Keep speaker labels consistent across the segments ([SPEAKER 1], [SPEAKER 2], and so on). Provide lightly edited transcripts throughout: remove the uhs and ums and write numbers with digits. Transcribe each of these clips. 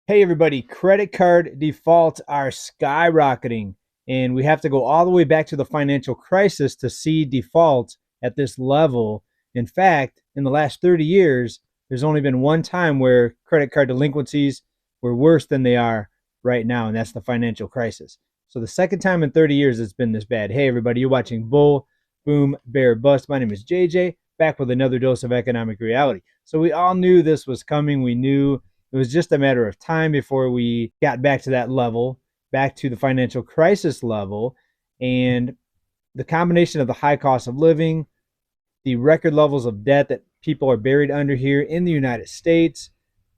[SPEAKER 1] Hey everybody, credit card defaults are skyrocketing, and we have to go all the way back to the financial crisis to see defaults at this level. In fact, in the last 30 years, there's only been one time where credit card delinquencies were worse than they are right now, and that's the financial crisis. So the second time in 30 years it's been this bad. Hey everybody, you're watching Bull, Boom, Bear, Bust. My name is JJ, back with another dose of economic reality. So we all knew this was coming. We knew it was just a matter of time before we got back to that level, back to the financial crisis level. And the combination of the high cost of living, the record levels of debt that people are buried under here in the United States,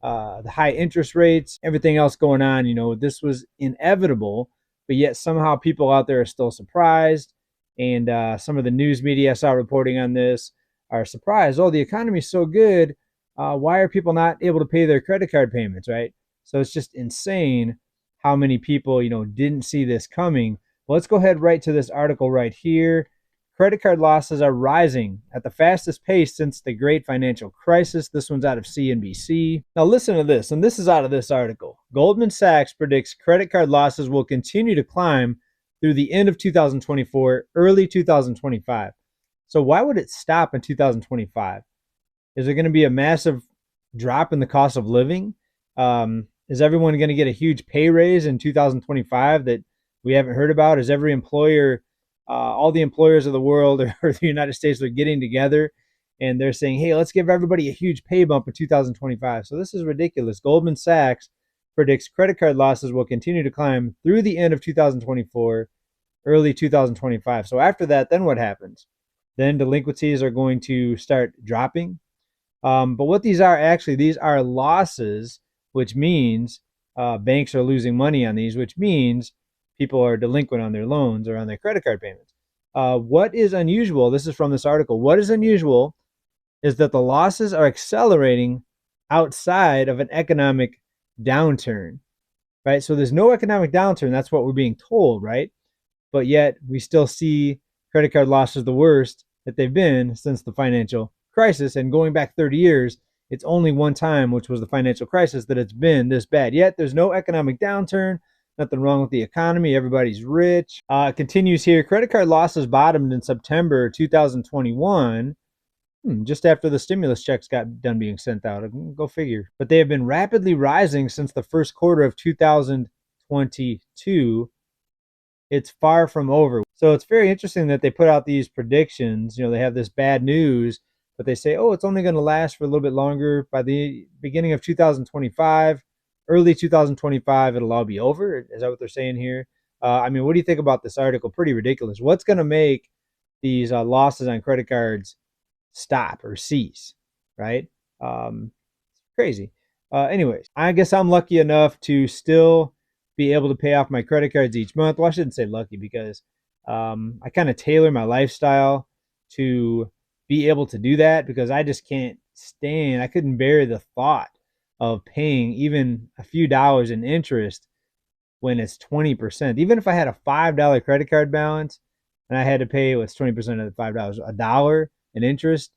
[SPEAKER 1] the high interest rates, everything else going on, this was inevitable, but yet somehow people out there are still surprised. And some of the news media I saw reporting on this are surprised. Oh, the economy is so good. Why are people not able to pay their credit card payments, right? So it's just insane how many people, didn't see this coming. Well, let's go ahead right to this article right here. Credit card losses are rising at the fastest pace since the great financial crisis. This one's out of CNBC. Now listen to this, and this is out of this article. Goldman Sachs predicts credit card losses will continue to climb through the end of 2024, early 2025. So why would it stop in 2025? Is there going to be a massive drop in the cost of living? Is everyone going to get a huge pay raise in 2025 that we haven't heard about? Is every employer, all the employers of the world or the United States are getting together and they're saying, hey, let's give everybody a huge pay bump in 2025. So this is ridiculous. Goldman Sachs predicts credit card losses will continue to climb through the end of 2024, early 2025. So after that, then what happens? Then delinquencies are going to start dropping. But what these are actually, these are losses, which means banks are losing money on these, which means people are delinquent on their loans or on their credit card payments. What is unusual, this is from this article, what is unusual is that the losses are accelerating outside of an economic downturn, right? So there's no economic downturn, that's what we're being told, right? But yet we still see credit card losses the worst that they've been since the financial crisis. And going back 30 years, it's only one time, which was the financial crisis, that it's been this bad. Yet there's no economic downturn, nothing wrong with the economy, everybody's rich. It continues here. Credit card losses bottomed in September 2021, just after the stimulus checks got done being sent out. Go figure. But they have been rapidly rising since the first quarter of 2022. It's far from over. So it's very interesting that they put out these predictions. They have this bad news, but they say, oh, it's only going to last for a little bit longer. By the beginning of 2025, early 2025, it'll all be over. Is that what they're saying here? What do you think about this article? Pretty ridiculous. What's going to make these losses on credit cards stop or cease, right? Crazy. Anyways, I guess I'm lucky enough to still be able to pay off my credit cards each month. Well, I shouldn't say lucky because I kind of tailor my lifestyle to be able to do that, because I just can't stand, I couldn't bear the thought of paying even a few dollars in interest when it's 20%. Even if I had a $5 credit card balance and I had to pay what's 20% of the $5, a dollar in interest,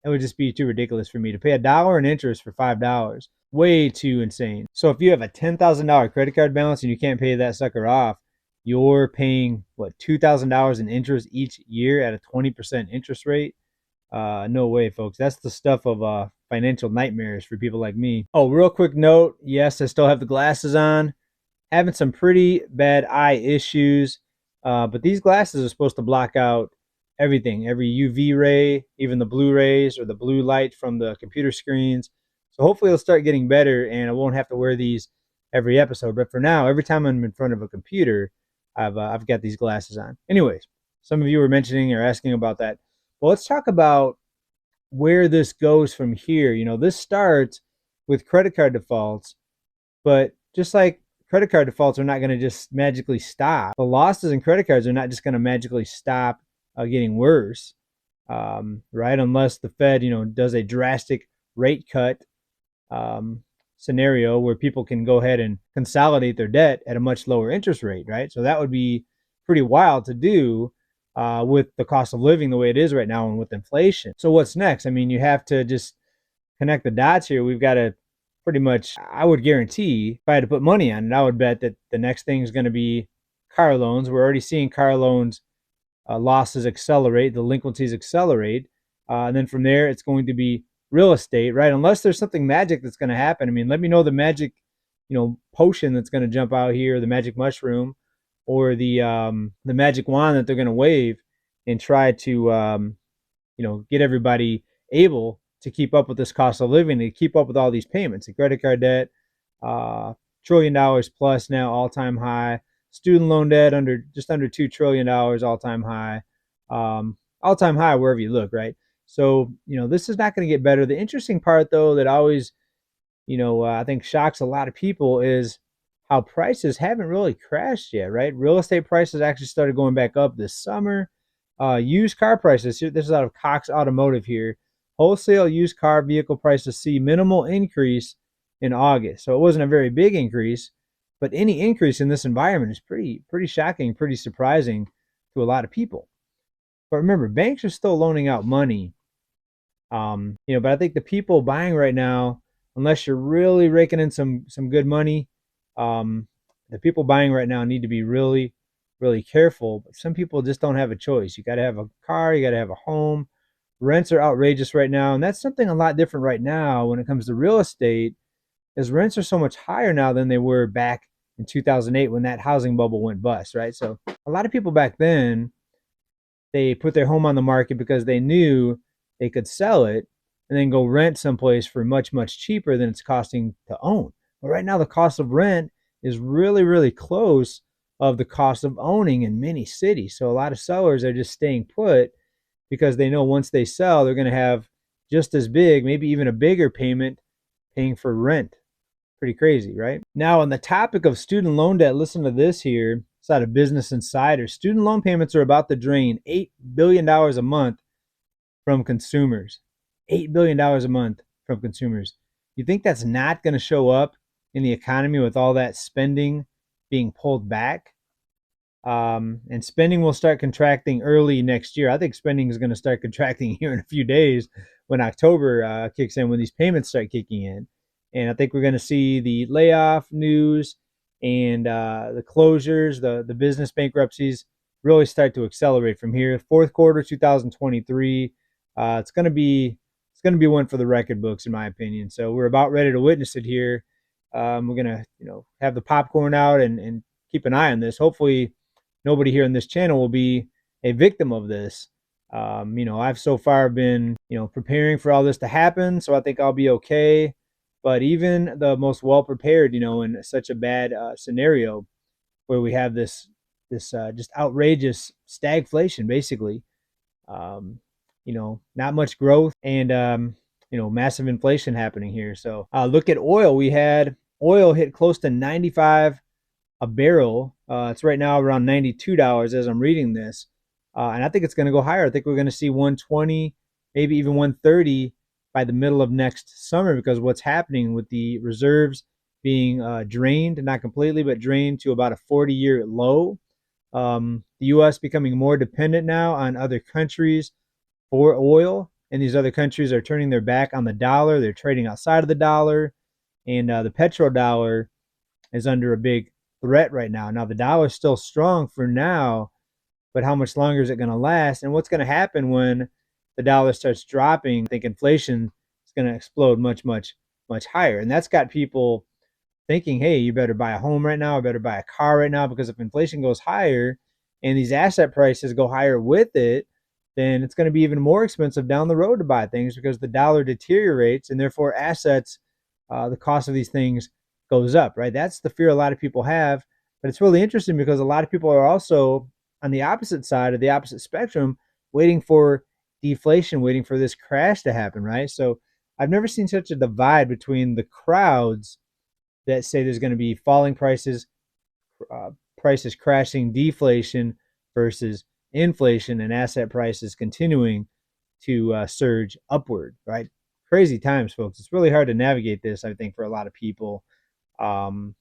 [SPEAKER 1] it would just be too ridiculous for me to pay a dollar in interest for $5. Way too insane. So if you have a $10,000 credit card balance and you can't pay that sucker off, you're paying what, $2,000 in interest each year at a 20% interest rate. No way, folks. That's the stuff of financial nightmares for people like me. Oh, real quick note. Yes, I still have the glasses on. Having some pretty bad eye issues. But these glasses are supposed to block out everything, every UV ray, even the blue rays or the blue light from the computer screens. So hopefully it'll start getting better and I won't have to wear these every episode. But for now, every time I'm in front of a computer, I've got these glasses on. Anyways, some of you were mentioning or asking about that. Well, let's talk about where this goes from here. This starts with credit card defaults, but just like credit card defaults are not going to just magically stop, the losses in credit cards are not just going to magically stop getting worse, right? Unless the Fed, does a drastic rate cut scenario where people can go ahead and consolidate their debt at a much lower interest rate, right? So that would be pretty wild to do with the cost of living the way it is right now and with inflation. So what's next? You have to just connect the dots here. We've got to pretty much, I would guarantee, if I had to put money on it, I would bet that the next thing is going to be car loans. We're already seeing car loans losses accelerate, delinquencies accelerate, and then from there it's going to be real estate, right? Unless there's something magic that's going to happen. I mean, let me know the magic, potion that's going to jump out here, the magic mushroom, or the magic wand that they're going to wave and try to get everybody able to keep up with this cost of living, to keep up with all these payments, the credit card debt, $1 trillion plus now, all time high. Student loan debt just under $2 trillion, all time high, all time high wherever you look, right? So this is not going to get better. The interesting part, though, that always I think shocks a lot of people is how prices haven't really crashed yet, right? Real estate prices actually started going back up this summer. Used car prices, this is out of Cox Automotive here. Wholesale used car vehicle prices see minimal increase in August. So it wasn't a very big increase, but any increase in this environment is pretty shocking, pretty surprising to a lot of people. But remember, banks are still loaning out money. But I think the people buying right now, unless you're really raking in some good money, the people buying right now need to be really, really careful. But some people just don't have a choice. You got to have a car, you got to have a home. Rents are outrageous right now, and that's something a lot different right now when it comes to real estate, is rents are so much higher now than they were back in 2008 when that housing bubble went bust, right? So a lot of people back then, they put their home on the market because they knew they could sell it and then go rent someplace for much, much cheaper than it's costing to own. But right now, the cost of rent is really, really close of the cost of owning in many cities. So a lot of sellers are just staying put because they know once they sell, they're going to have just as big, maybe even a bigger payment paying for rent. Pretty crazy, right? Now, on the topic of student loan debt, listen to this here. It's out of Business Insider. Student loan payments are about to drain $8 billion a month from consumers. $8 billion a month from consumers. You think that's not going to show up in the economy with all that spending being pulled back? And spending will start contracting early next year. I think spending is going to start contracting here in a few days when October kicks in, when these payments start kicking in. And I think we're going to see the layoff news and the closures, the business bankruptcies really start to accelerate from here. Fourth quarter 2023, it's going to be one for the record books, in my opinion. So we're about ready to witness it here. We're going to have the popcorn out and keep an eye on this. Hopefully, nobody here on this channel will be a victim of this. I've so far been preparing for all this to happen, so I think I'll be okay. But even the most well prepared, in such a bad scenario where we have this just outrageous stagflation, basically, not much growth and massive inflation happening here. So look at oil. We had oil hit close to 95 a barrel. It's right now around $92 as I'm reading this, and I think it's going to go higher. I think we're going to see 120, maybe even 130 by the middle of next summer, because what's happening with the reserves being drained, not completely, but drained to about a 40-year low. The U.S. becoming more dependent now on other countries for oil, and these other countries are turning their back on the dollar. They're trading outside of the dollar, and the petrodollar is under a big threat right now. Now, the dollar is still strong for now, but how much longer is it going to last? And what's going to happen when the dollar starts dropping? I think inflation is going to explode much, much, much higher. And that's got people thinking, hey, you better buy a home right now, or better buy a car right now, because if inflation goes higher and these asset prices go higher with it, then it's going to be even more expensive down the road to buy things, because the dollar deteriorates and therefore assets, the cost of these things goes up, right? That's the fear a lot of people have. But it's really interesting because a lot of people are also on the opposite side of the opposite spectrum, waiting for deflation, waiting for this crash to happen, right? So I've never seen such a divide between the crowds that say there's going to be falling prices, prices crashing, deflation, versus inflation and asset prices continuing to surge upward, right? Crazy times, folks. It's really hard to navigate this, I think, for a lot of people. And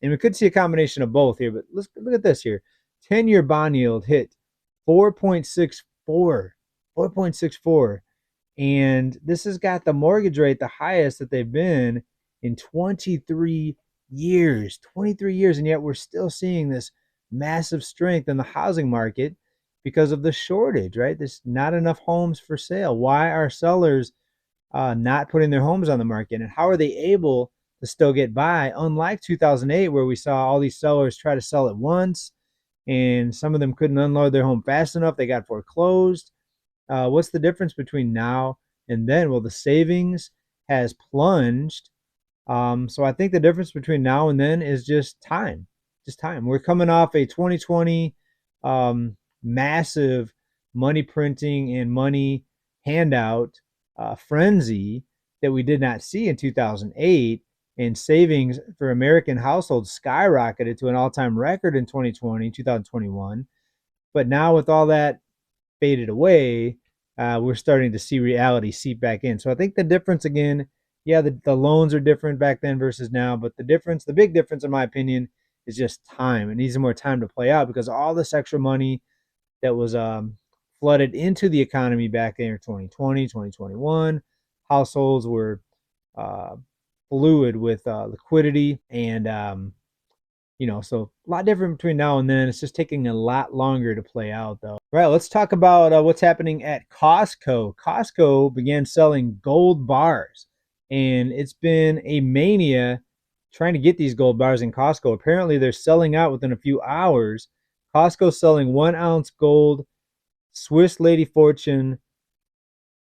[SPEAKER 1] we could see a combination of both here, but let's look at this here. 10-year bond yield hit 4.64. And this has got the mortgage rate the highest that they've been in 23 years. 23 years, and yet we're still seeing this massive strength in the housing market because of the shortage, right? There's not enough homes for sale. Why are sellers not putting their homes on the market? And how are they able to still get by? Unlike 2008, where we saw all these sellers try to sell at once, and some of them couldn't unload their home fast enough, they got foreclosed. What's the difference between now and then? Well, the savings has plunged. So I think the difference between now and then is just time. Just time. We're coming off a 2020 massive money printing and money handout frenzy that we did not see in 2008. And savings for American households skyrocketed to an all-time record in 2020, 2021. But now with all that faded away, we're starting to see reality seep back in. So I think the difference again, yeah, the loans are different back then versus now, but the big difference in my opinion, is just time. It needs more time to play out because all this extra money that was flooded into the economy back in 2020, 2021, households were uh, fluid with liquidity and so a lot different between now and then. It's just taking a lot longer to play out, though. All right, let's talk about what's happening at Costco. Costco began selling gold bars, and it's been a mania trying to get these gold bars in Costco. Apparently, they're selling out within a few hours. Costco selling 1 ounce gold Swiss Lady Fortune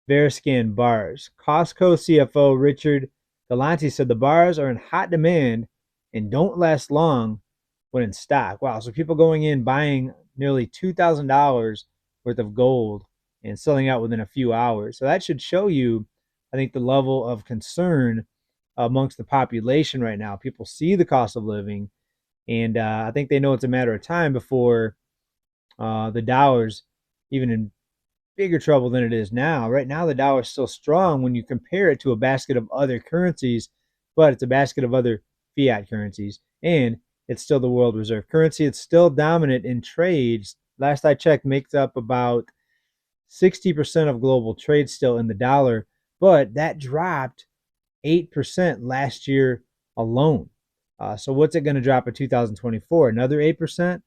[SPEAKER 1] Veriscan bars. Costco CFO Richard Galante said the bars are in hot demand and don't last long when in stock. Wow, so people going in buying nearly $2,000 worth of gold and selling out within a few hours. So that should show you, I think, the level of concern amongst the population right now. People see the cost of living, and I think they know it's a matter of time before the dollar's even in bigger trouble than it is now. Right now, the dollar is still strong when you compare it to a basket of other currencies, but it's a basket of other fiat currencies, and it's still the world reserve currency. It's still dominant in trades. Last I checked, makes up about 60% of global trade still in the dollar, but that dropped 8% last year alone. So what's it going to drop in 2024? Another 8%?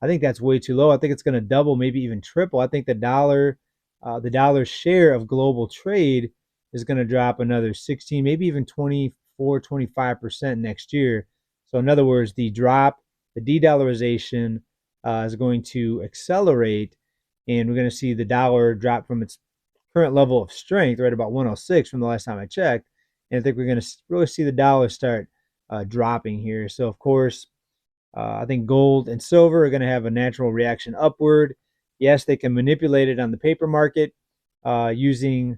[SPEAKER 1] I think that's way too low. I think it's going to double, maybe even triple. I think the dollar's share of global trade is going to drop another 16, maybe even 24, 25% next year. So in other words, the de-dollarization is going to accelerate, and we're going to see the dollar drop from its current level of strength, right about 106 from the last time I checked. And I think we're going to really see the dollar start dropping here. So of course, I think gold and silver are going to have a natural reaction upward. Yes, they can manipulate it on the paper market using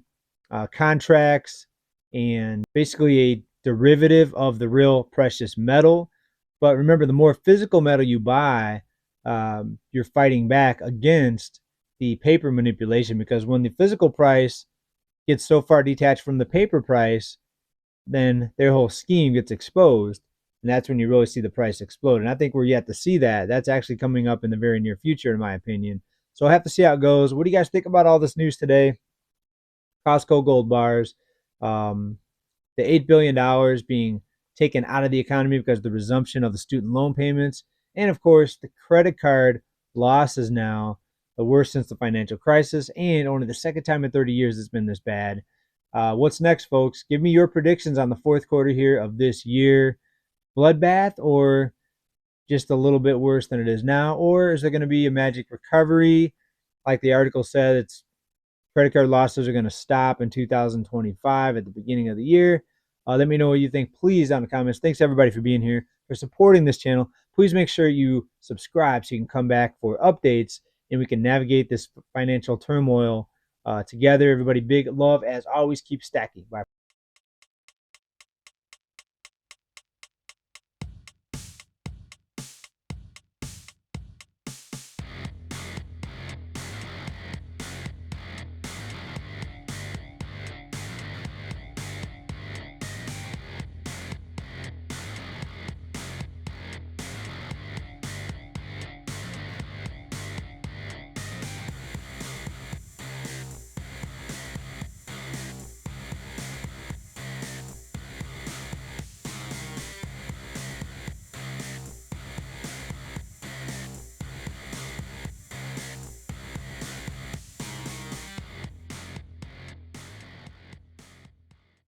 [SPEAKER 1] contracts and basically a derivative of the real precious metal. But remember, the more physical metal you buy, you're fighting back against the paper manipulation, because when the physical price gets so far detached from the paper price, then their whole scheme gets exposed. And that's when you really see the price explode. And I think we're yet to see that. That's actually coming up in the very near future, in my opinion. So I'll have to see how it goes. What do you guys think about all this news today? Costco gold bars, the $8 billion being taken out of the economy because of the resumption of the student loan payments. And of course, the credit card losses now, the worst since the financial crisis, and only the second time in 30 years it's been this bad. What's next, folks? Give me your predictions on the fourth quarter here of this year. Bloodbath, or just a little bit worse than it is now? Or is there going to be a magic recovery? Like the article said, it's credit card losses are going to stop in 2025 at the beginning of the year. Let me know what you think, please, down in the comments. Thanks, everybody, for being here, for supporting this channel. Please make sure you subscribe so you can come back for updates and we can navigate this financial turmoil together. Everybody, big love. As always, keep stacking. Bye.